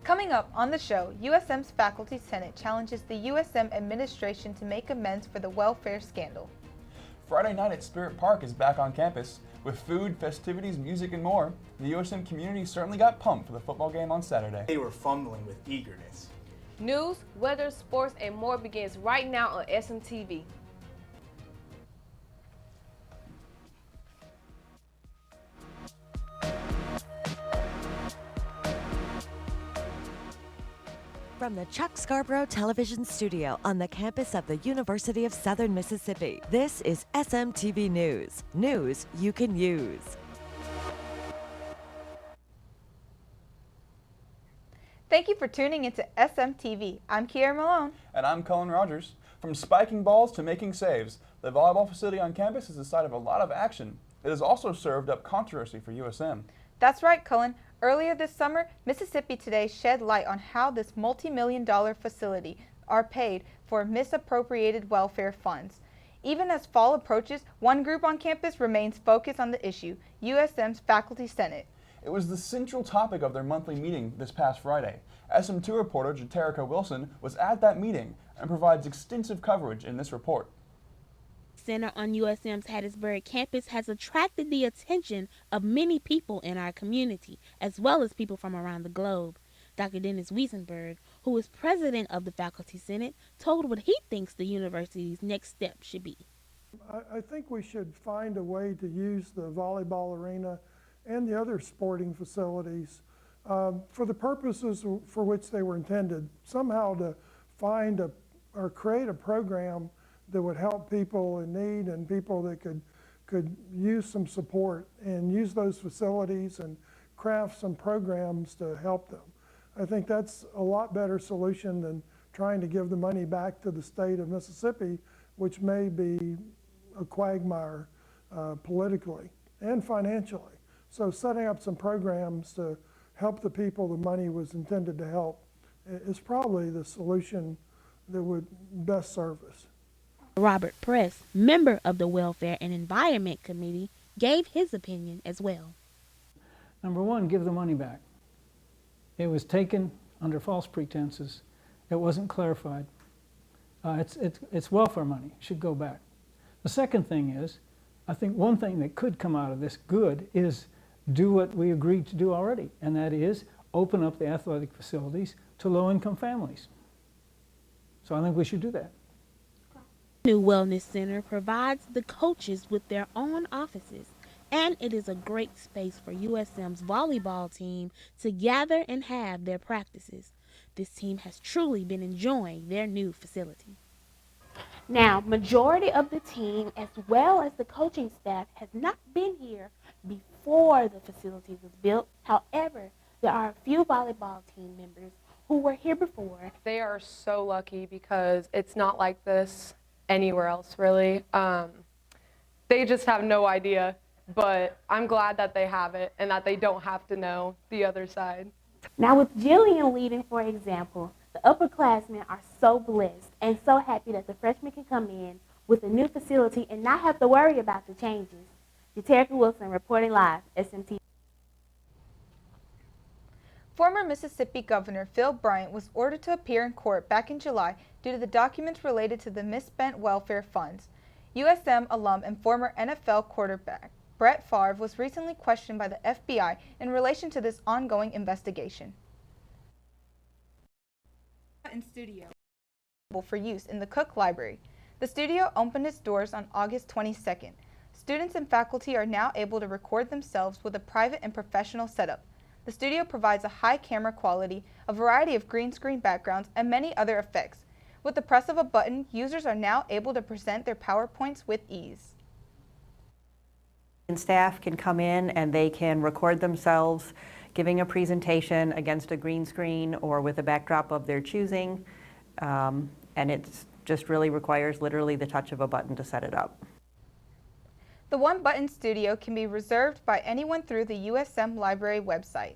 Coming up on the show, USM's Faculty Senate challenges the USM administration to make amends for the welfare scandal. Friday night at Spirit Park is back on campus. With food, festivities, music, and more, the USM community certainly got pumped for the football game on Saturday. They were fumbling with eagerness. News, weather, sports, and more begins right now on SMTV. From the Chuck Scarborough Television Studio on the campus of the University of Southern Mississippi, this is SMTV News. News you can use. Thank you for tuning into SMTV. I'm Kiara Malone. And I'm Cullin Rogers. From spiking balls to making saves, the volleyball facility on campus is the site of a lot of action. It has also served up controversy for USM. That's right, Cullin. Earlier this summer, Mississippi Today shed light on how this multi-million-dollar facility are paid for misappropriated welfare funds. Even as fall approaches, one group on campus remains focused on the issue, USM's Faculty Senate. It was the central topic of their monthly meeting this past Friday. SM2 reporter Jaterica Wilson was at that meeting and provides extensive coverage in this report. Center on USM's Hattiesburg campus has attracted the attention of many people in our community, as well as people from around the globe. Dr. Dennis Wiesenberg, who is president of the Faculty Senate, told what he thinks the university's next step should be. I think we should find a way to use the volleyball arena and the other sporting facilities for the purposes for which they were intended, somehow to find or create a program that would help people in need and people that could use some support and use those facilities and craft some programs to help them. I think that's a lot better solution than trying to give the money back to the state of Mississippi, which may be a quagmire politically and financially. So setting up some programs to help the people the money was intended to help is probably the solution that would best serve us. Robert Press, member of the Welfare and Environment Committee, gave his opinion as well. Number one, give the money back. It was taken under false pretenses. It wasn't clarified. It's welfare money. It should go back. The second thing is, I think one thing that could come out of this good is do what we agreed to do already, and that is open up the athletic facilities to low-income families. So I think we should do that. New Wellness Center provides the coaches with their own offices, and it is a great space for USM's volleyball team to gather and have their practices. This team has truly been enjoying their new facility. Now, majority of the team as well as the coaching staff has not been here before the facility was built. However, there are a few volleyball team members who were here before. They are so lucky because it's not like this anywhere else, really. They just have no idea, but I'm glad that they have it and that they don't have to know the other side. Now, with Jillian leading, for example, the upperclassmen are so blessed and so happy that the freshmen can come in with a new facility and not have to worry about the changes. Jaterica Wilson reporting live, SMT. Former Mississippi Governor Phil Bryant was ordered to appear in court back in July due to the documents related to the misspent welfare funds. USM alum and former NFL quarterback Brett Favre was recently questioned by the FBI in relation to this ongoing investigation. In studio for use in the Cook Library. The studio opened its doors on August 22nd. Students and faculty are now able to record themselves with a private and professional setup. The studio provides a high camera quality, a variety of green screen backgrounds, and many other effects. With the press of a button, users are now able to present their PowerPoints with ease. And staff can come in and they can record themselves giving a presentation against a green screen or with a backdrop of their choosing, and it just really requires literally the touch of a button to set it up. The One Button Studio can be reserved by anyone through the USM Library website.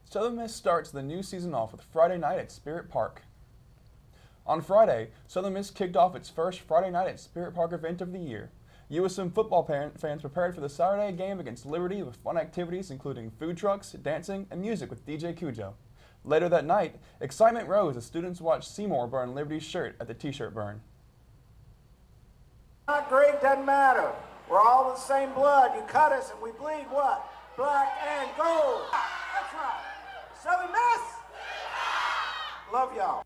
Southern Miss starts the new season off with Friday night at Spirit Park. On Friday, Southern Miss kicked off its first Friday night at Spirit Park event of the year. USM football fans prepared for the Saturday game against Liberty with fun activities including food trucks, dancing, and music with DJ Cujo. Later that night, excitement rose as students watched Seymour burn Liberty's shirt at the T-shirt burn. Not great, doesn't matter. We're all the same blood. You cut us and we bleed what? Black and gold. That's right. Southern Miss. Love y'all.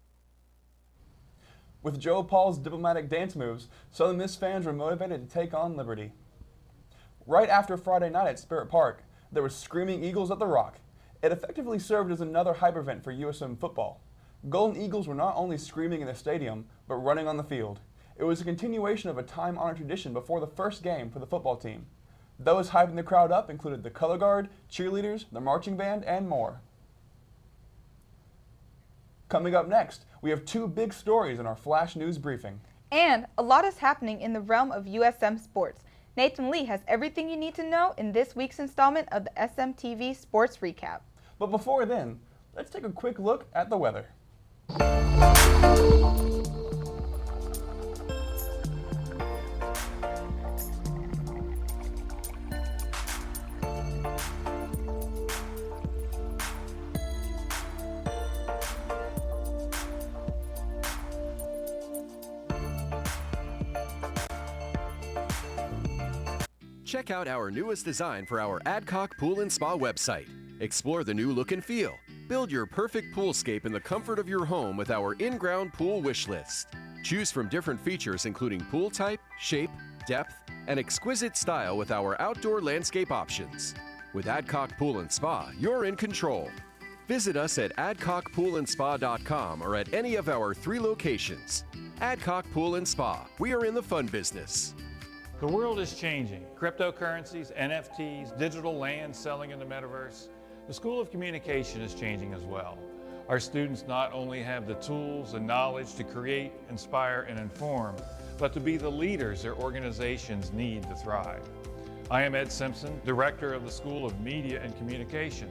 With Joe Paul's diplomatic dance moves, Southern Miss fans were motivated to take on Liberty. Right after Friday night at Spirit Park, there was Screaming Eagles at the Rock. It effectively served as another hype event for USM football. Golden Eagles were not only screaming in the stadium, but running on the field. It was a continuation of a time-honored tradition before the first game for the football team. Those hyping the crowd up included the color guard, cheerleaders, the marching band, and more. Coming up next, we have two big stories in our Flash News briefing. And a lot is happening in the realm of USM sports. Nathan Lee has everything you need to know in this week's installment of the SMTV Sports Recap. But before then, let's take a quick look at the weather. Check out our newest design for our Adcock Pool and Spa website. Explore the new look and feel. Build your perfect poolscape in the comfort of your home with our in-ground pool wish list. Choose from different features including pool type, shape, depth, and exquisite style with our outdoor landscape options. With Adcock Pool and Spa, you're in control. Visit us at adcockpoolandspa.com or at any of our 3 locations. Adcock Pool and Spa, we are in the fun business. The world is changing. Cryptocurrencies, NFTs, digital land selling in the metaverse. The School of Communication is changing as well. Our students not only have the tools and knowledge to create, inspire, and inform, but to be the leaders their organizations need to thrive. I am Ed Simpson, Director of the School of Media and Communication,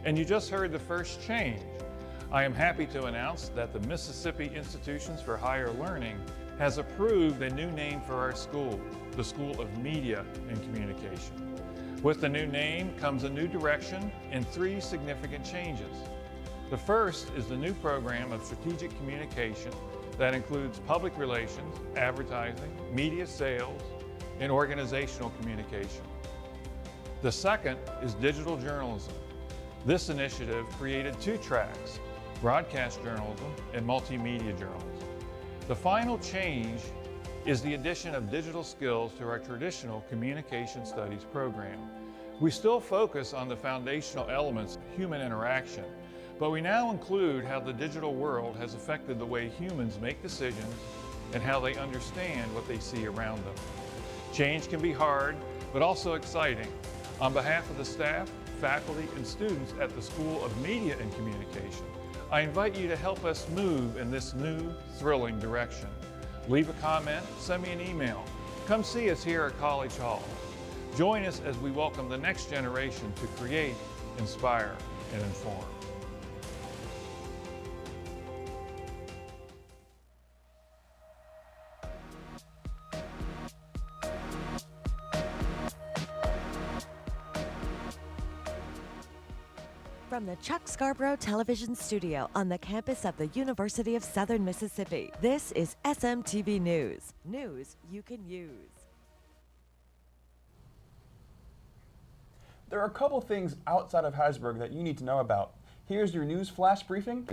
and you just heard the first change. I am happy to announce that the Mississippi Institutions for Higher Learning has approved a new name for our school, the School of Media and Communication. With the new name comes a new direction and 3 significant changes. The first is the new program of strategic communication that includes public relations, advertising, media sales, and organizational communication. The second is digital journalism. This initiative created 2 tracks, broadcast journalism and multimedia journalism. The final change is the addition of digital skills to our traditional communication studies program. We still focus on the foundational elements of human interaction, but we now include how the digital world has affected the way humans make decisions and how they understand what they see around them. Change can be hard, but also exciting. On behalf of the staff, faculty, and students at the School of Media and Communication, I invite you to help us move in this new, thrilling direction. Leave a comment, send me an email. Come see us here at College Hall. Join us as we welcome the next generation to create, inspire, and inform. From the Chuck Scarborough Television Studio on the campus of the University of Southern Mississippi, this is SMTV News. News you can use. There are a couple things outside of Hattiesburg that you need to know about. Here's your news flash briefing.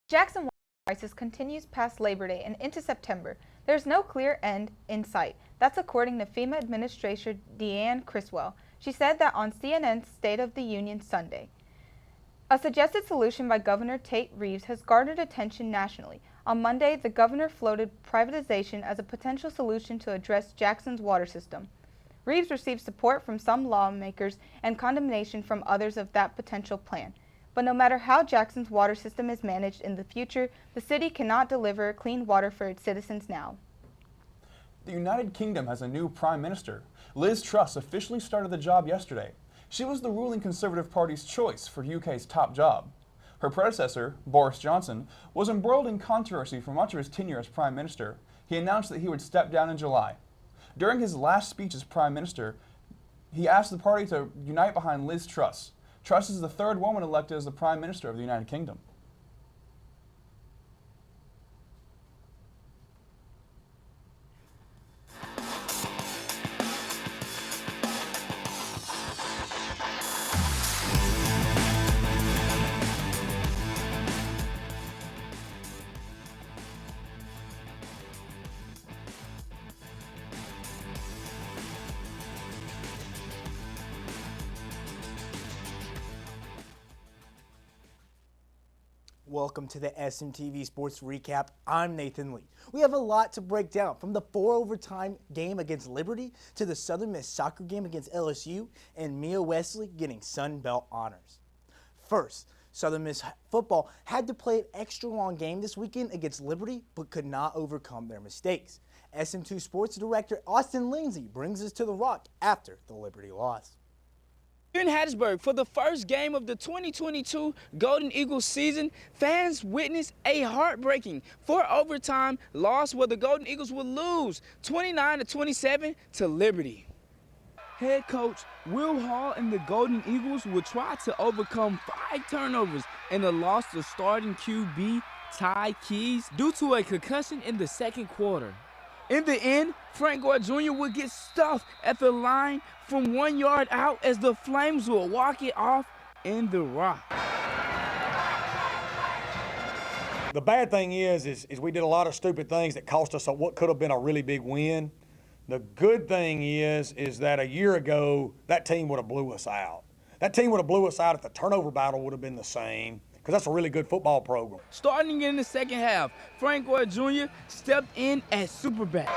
Jackson water crisis continues past Labor Day and into September. There's no clear end in sight. That's according to FEMA Administrator Deanne Criswell. She said that on CNN's State of the Union Sunday. A suggested solution by Governor Tate Reeves has garnered attention nationally. On Monday, the governor floated privatization as a potential solution to address Jackson's water system. Reeves received support from some lawmakers and condemnation from others of that potential plan. But no matter how Jackson's water system is managed in the future, the city cannot deliver clean water for its citizens now. The United Kingdom has a new Prime Minister. Liz Truss officially started the job yesterday. She was the ruling Conservative Party's choice for UK's top job. Her predecessor, Boris Johnson, was embroiled in controversy for much of his tenure as Prime Minister. He announced that he would step down in July. During his last speech as Prime Minister, he asked the party to unite behind Liz Truss. Truss is the third woman elected as the Prime Minister of the United Kingdom. Welcome to the SMTV Sports Recap. I'm Nathan Lee. We have a lot to break down, from the 4-overtime game against Liberty to the Southern Miss soccer game against LSU and Mia Wesley getting Sun Belt honors. First, Southern Miss football had to play an extra long game this weekend against Liberty, but could not overcome their mistakes. SM2 Sports Director Austin Lindsay brings us to the Rock after the Liberty loss. In Hattiesburg, for the first game of the 2022 Golden Eagles season, fans witnessed a heartbreaking 4-overtime loss where the Golden Eagles would lose 29-27 to Liberty. Head coach Will Hall and the Golden Eagles would try to overcome 5 turnovers and a loss to starting QB Ty Keys due to a concussion in the second quarter. In the end, Frank Gore Jr. would get stuffed at the line from 1 yard out as the Flames will walk it off in the Rock. The bad thing is we did a lot of stupid things that cost us what could have been a really big win. The good thing is that a year ago, that team would have blew us out. That team would have blew us out if the turnover battle would have been the same, because that's a really good football program. Starting in the second half, Frank Gore Jr. stepped in at superback.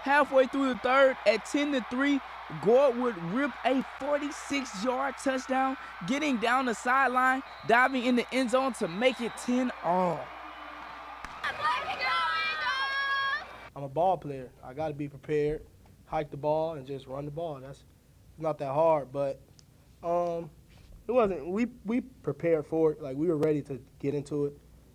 Halfway through the third, at 10-3, Gore would rip a 46-yard touchdown, getting down the sideline, diving in the end zone to make it 10-all. I'm a ball player. I got to be prepared, hike the ball, and just run the ball. That's not that hard, but it wasn't. We prepared for it. Like, we were ready to get into it,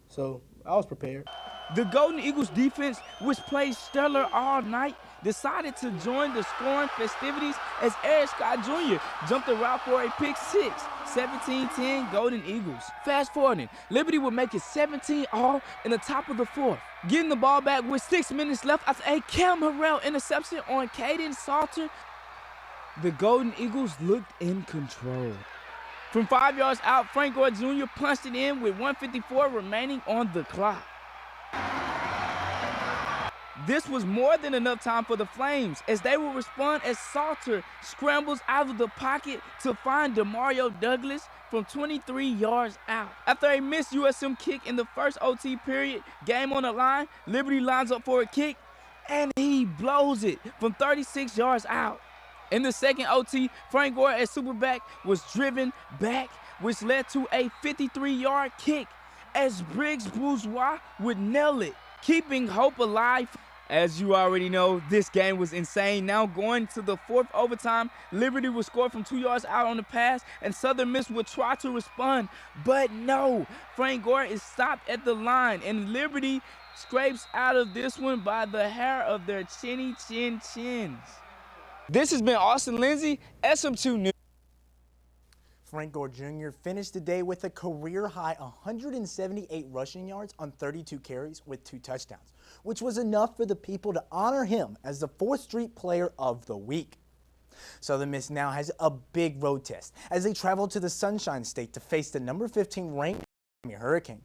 so I was prepared. The Golden Eagles defense, which played stellar all night, decided to join the scoring festivities as Eric Scott Jr. jumped the route for a pick six. 17-10 Golden Eagles. Fast forwarding, Liberty would make it 17-all in the top of the fourth. Getting the ball back with 6 minutes left after a Cam Harrell interception on Caden Salter, the Golden Eagles looked in control. From 5 yards out, Frank Gore Jr. punched it in with 1:54 remaining on the clock. This was more than enough time for the Flames, as they will respond as Salter scrambles out of the pocket to find Demario Douglas from 23 yards out. After a missed USM kick in the first OT period, game on the line, Liberty lines up for a kick, and he blows it from 36 yards out. In the second OT, Frank Gore at superback was driven back, which led to a 53-yard kick, as Briggs Bourgeois would nail it, keeping hope alive. As you already know, this game was insane. Now going to the fourth overtime, Liberty would score from 2 yards out on the pass, and Southern Miss would try to respond, but no. Frank Gore is stopped at the line, and Liberty scrapes out of this one by the hair of their chinny chins. This has been Austin Lindsay, SM2 News. Frank Gore Jr. finished the day with a career-high 178 rushing yards on 32 carries with 2 touchdowns, which was enough for the people to honor him as the 4th Street Player of the Week. Southern Miss now has a big road test as they travel to the Sunshine State to face the number 15 ranked Miami Hurricane.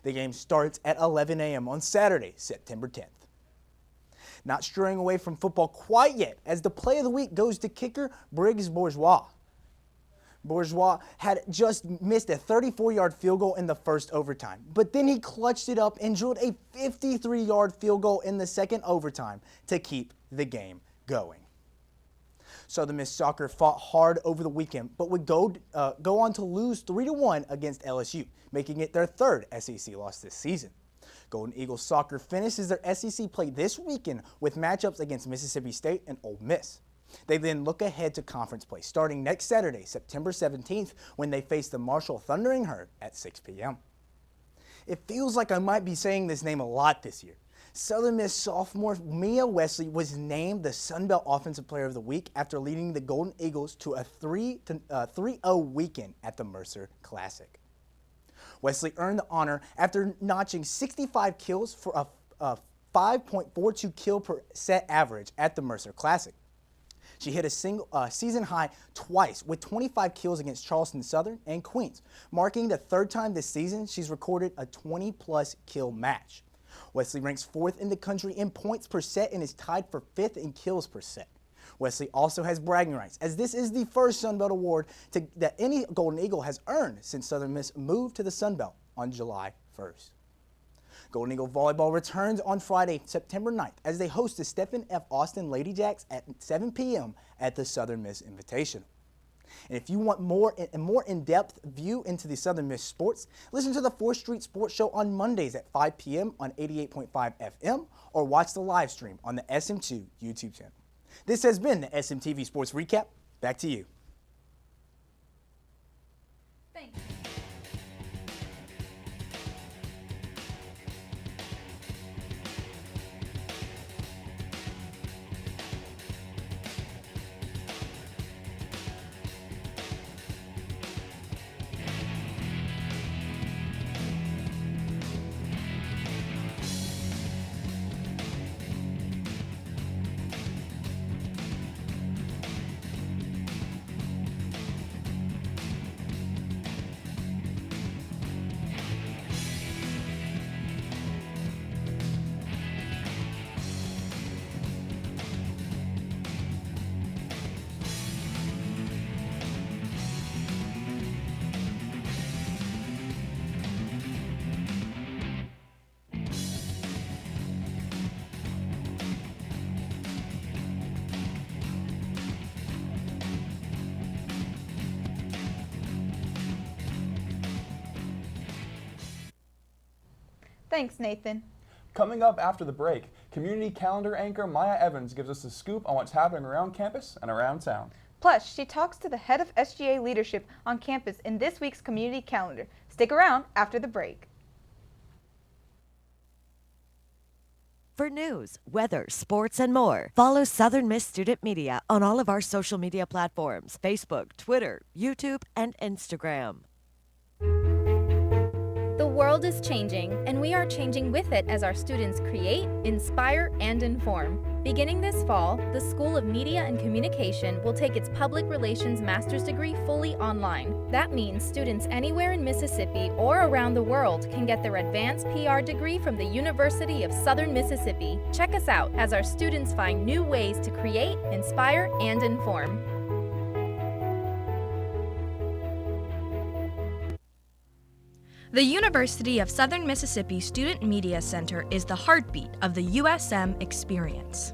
The game starts at 11 a.m. on Saturday, September 10th. Not straying away from football quite yet, as the play of the week goes to kicker Briggs Bourgeois. Bourgeois had just missed a 34-yard field goal in the first overtime, but then he clutched it up and drilled a 53-yard field goal in the second overtime to keep the game going. Southern Miss soccer fought hard over the weekend, but would go on to lose 3-1 against LSU, making it their 3rd SEC loss this season. Golden Eagles soccer finishes their SEC play this weekend with matchups against Mississippi State and Ole Miss. They then look ahead to conference play starting next Saturday, September 17th, when they face the Marshall Thundering Herd at 6 p.m. It feels like I might be saying this name a lot this year. Southern Miss sophomore Mia Wesley was named the Sun Belt Offensive Player of the Week after leading the Golden Eagles to a 3-0 weekend at the Mercer Classic. Wesley earned the honor after notching 65 kills for a 5.42 kill per set average at the Mercer Classic. She hit a season high twice with 25 kills against Charleston Southern and Queens, marking the third time this season she's recorded a 20-plus kill match. Wesley ranks 4th in the country in points per set and is tied for 5th in kills per set. Wesley also has bragging rights, as this is the first Sun Belt award that any Golden Eagle has earned since Southern Miss moved to the Sun Belt on July 1st. Golden Eagle volleyball returns on Friday, September 9th, as they host the Stephen F. Austin Lady Jacks at 7 p.m. at the Southern Miss Invitational. And if you want a more in-depth view into the Southern Miss sports, listen to the 4th Street Sports Show on Mondays at 5 p.m. on 88.5 FM or watch the live stream on the SM2 YouTube channel. This has been the SMTV Sports Recap. Back to you. Thanks. Thanks, Nathan. Coming up after the break, community calendar anchor Maya Evans gives us a scoop on what's happening around campus and around town. Plus, she talks to the head of SGA leadership on campus in this week's community calendar. Stick around after the break. For news, weather, sports, and more, follow Southern Miss Student Media on all of our social media platforms: Facebook, Twitter, YouTube, and Instagram. The world is changing, and we are changing with it as our students create, inspire, and inform. Beginning this fall, the School of Media and Communication will take its Public Relations Master's degree fully online. That means students anywhere in Mississippi or around the world can get their advanced PR degree from the University of Southern Mississippi. Check us out as our students find new ways to create, inspire, and inform. The University of Southern Mississippi Student Media Center is the heartbeat of the USM experience.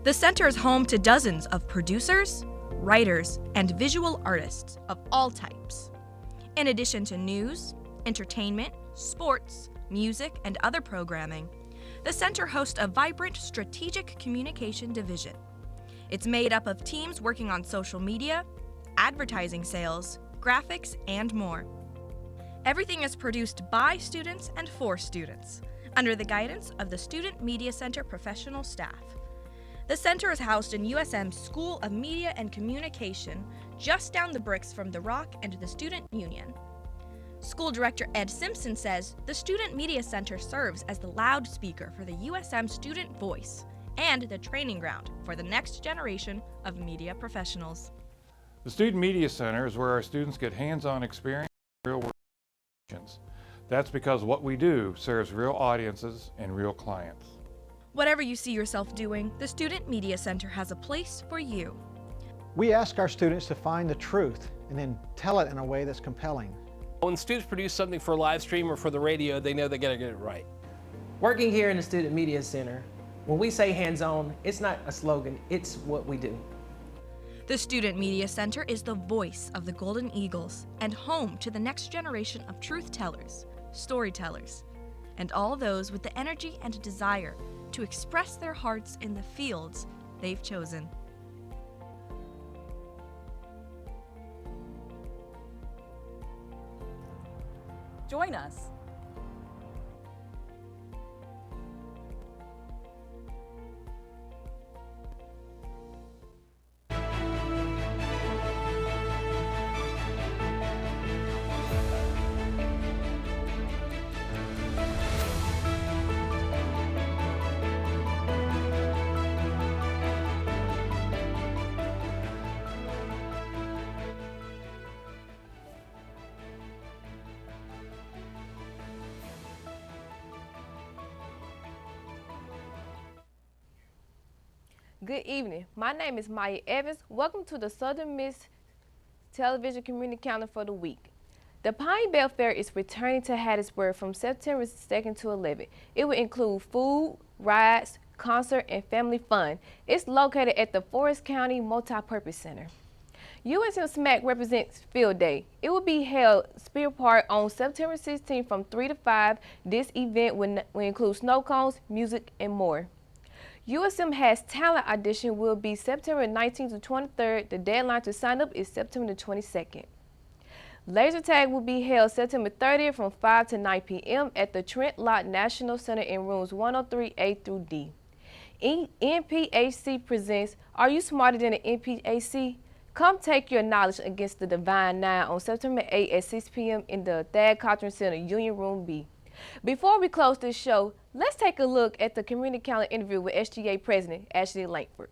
The center is home to dozens of producers, writers, and visual artists of all types. In addition to news, entertainment, sports, music, and other programming, the center hosts a vibrant strategic communication division. It's made up of teams working on social media, advertising sales, graphics, and more. Everything is produced by students and for students, under the guidance of the Student Media Center professional staff. The center is housed in USM's School of Media and Communication, just down the bricks from the Rock and the Student Union. School Director Ed Simpson says the Student Media Center serves as the loudspeaker for the USM student voice and the training ground for the next generation of media professionals. The Student Media Center is where our students get hands-on experience in real world. That's because what we do serves real audiences and real clients. Whatever you see yourself doing, the Student Media Center has a place for you. We ask our students to find the truth and then tell it in a way that's compelling. When students produce something for a live stream or for the radio, they know they gotta get it right. Working here in the Student Media Center, when we say hands-on, it's not a slogan, it's what we do. The Student Media Center is the voice of the Golden Eagles and home to the next generation of truth tellers, storytellers, and all those with the energy and desire to express their hearts in the fields they've chosen. Join us. Good evening. My name is Maya Evans. Welcome to the Southern Miss Television Community Calendar for the week. The Pine Bell Fair is returning to Hattiesburg from September 2nd to 11th. It will include food, rides, concert, and family fun. It's located at the Forest County Multipurpose Center. USM SMAC represents Field Day. It will be held Spirit Park on September 16th from 3 to 5. This event will include snow cones, music, and more. USM has talent audition will be September 19th to 23rd. The deadline to sign up is September 22nd. Laser tag will be held September 30th from 5 to 9 p.m. at the Trent Lott National Center in rooms 103A through D. NPHC presents Are You Smarter Than an NPHC? Come take your knowledge against the Divine Nine on September 8th at 6 p.m. in the Thad Cochran Center, Union Room B. Before we close this show, let's take a look at the community calendar interview with SGA President Ashley Langford.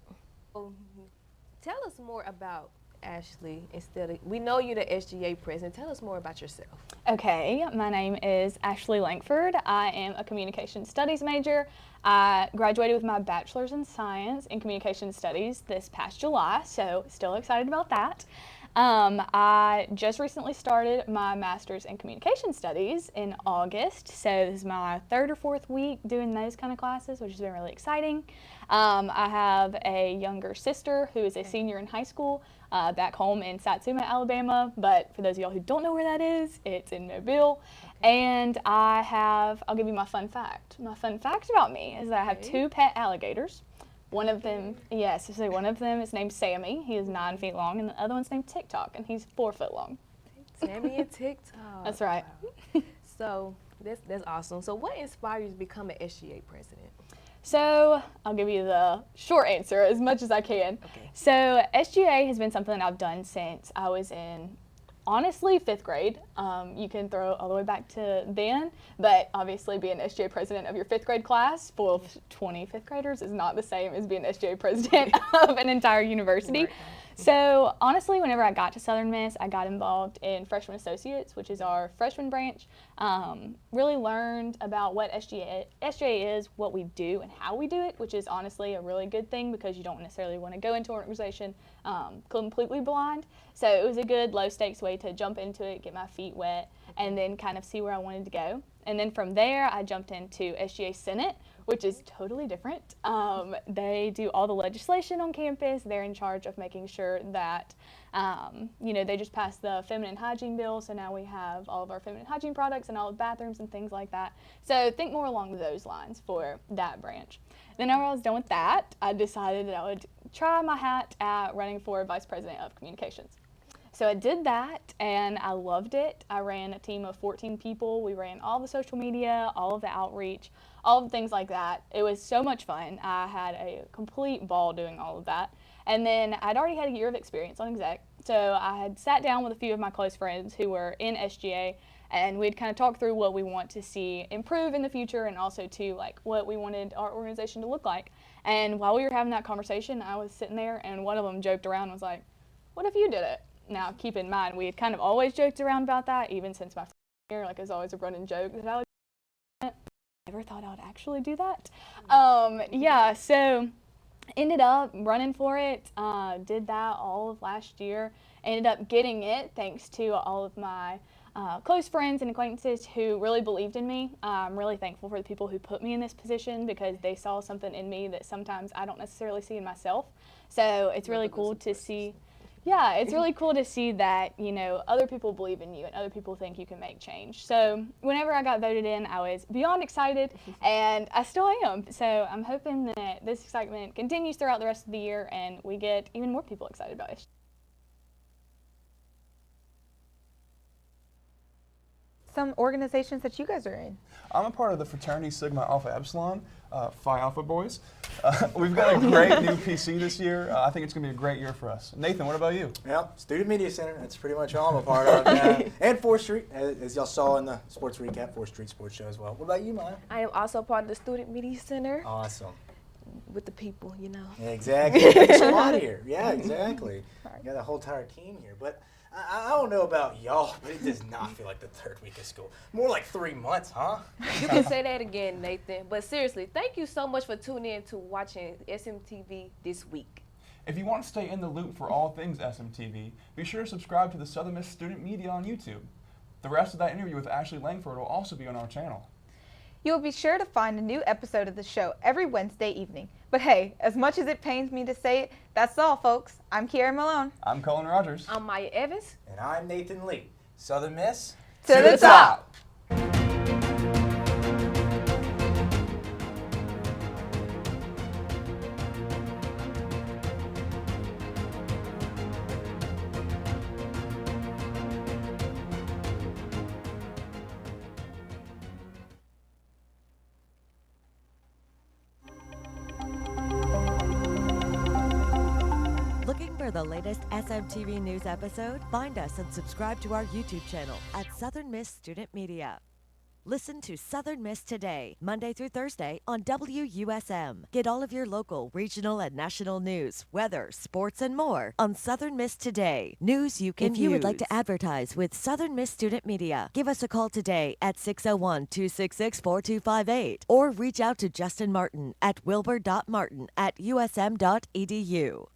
Tell us more about Ashley. We know you're the SGA President. Tell us more about yourself. Okay, my name is Ashley Langford. I am a Communication Studies major. I graduated with my Bachelor's in Science in Communication Studies this past July, so still excited about that. I just recently started my Master's in Communication Studies in August, so this is my 3rd or 4th week doing those kind of classes, which has been really exciting. I have a younger sister who is a senior in high school back home in Satsuma, Alabama, but for those of y'all who don't know where that is, it's in Mobile. And I'll give you my fun fact. My fun fact about me is that I have 2 pet alligators. One of them, yes, so one of them is named Sammy. He is 9 feet long, and the other one's named TikTok, and he's 4 foot long. Sammy and TikTok. That's right. Wow. So that's awesome. So what inspired you to become an SGA president? So I'll give you the short answer as much as I can. Okay. So SGA has been something that I've done since I was in, honestly, 5th grade. You can throw all the way back to then, but obviously being SGA president of your 5th grade class full of 20 5th graders is not the same as being SGA president of an entire university. Right. So honestly, whenever I got to Southern Miss, I got involved in Freshman Associates, which is our freshman branch. Really learned about what SGA is, what we do, and how we do it, which is honestly a really good thing because you don't necessarily want to go into an organization completely blind. So it was a good low-stakes way to jump into it, get my feet wet, and then kind of see where I wanted to go. And then from there, I jumped into SGA Senate, which is totally different. They do all the legislation on campus. They're in charge of making sure that, they just passed the feminine hygiene bill, so now we have all of our feminine hygiene products and all the bathrooms and things like that. So think more along those lines for that branch. Then after I was done with that, I decided that I would try my hat at running for Vice President of Communications. So I did that, and I loved it. I ran a team of 14 people. We ran all the social media, all of the outreach, all of the things like that. It was so much fun. I had a complete ball doing all of that. And then I'd already had a year of experience on exec. So I had sat down with a few of my close friends who were in SGA, and we'd kind of talk through what we want to see improve in the future, and also to like what we wanted our organization to look like. And while we were having that conversation, I was sitting there, and one of them joked around and was like, "What if you did it?" Now, keep in mind, we had kind of always joked around about that, even since my freshman year. Like, it was always a running joke that I would do it. I never thought I would actually do that. So ended up running for it, did that all of last year, ended up getting it thanks to all of my close friends and acquaintances who really believed in me. I'm really thankful for the people who put me in this position because they saw something in me that sometimes I don't necessarily see in myself. So it's really cool to see. Yeah, it's really cool to see that, other people believe in you and other people think you can make change. So whenever I got voted in, I was beyond excited, and I still am. So I'm hoping that this excitement continues throughout the rest of the year and we get even more people excited about it. Some organizations that you guys are in. I'm a part of the fraternity Sigma Alpha Epsilon, Phi Alpha Boys. We've got a great new PC this year. I think it's going to be a great year for us. Nathan, what about you? Yep, Student Media Center. That's pretty much all I'm a part of. And 4th Street, as y'all saw in the sports recap, 4th Street Sports Show as well. What about you, Maya? I am also part of the Student Media Center. Awesome. With the people, Exactly. Big squad here. Yeah, exactly. You got a whole entire team here. But I don't know about y'all, but it does not feel like the third week of school. More like 3 months, huh? You can say that again, Nathan. But seriously, thank you so much for tuning in to watching SMTV this week. If you want to stay in the loop for all things SMTV, be sure to subscribe to the Southern Miss Student Media on YouTube. The rest of that interview with Ashley Langford will also be on our channel. You will be sure to find a new episode of the show every Wednesday evening. But hey, as much as it pains me to say it, that's all, folks. I'm Kiara Malone. I'm Cullin Rogers. I'm Maya Evans. And I'm Nathan Lee. Southern Miss. To the top. Looking for the latest SMTV News episode? Find us and subscribe to our YouTube channel at Southern Miss Student Media. Listen to Southern Miss Today, Monday through Thursday on WUSM. Get all of your local, regional, and national news, weather, sports, and more on Southern Miss Today. News you can use. If you would like to advertise with Southern Miss Student Media, give us a call today at 601-266-4258 or reach out to Justin Martin at wilbur.martin@usm.edu.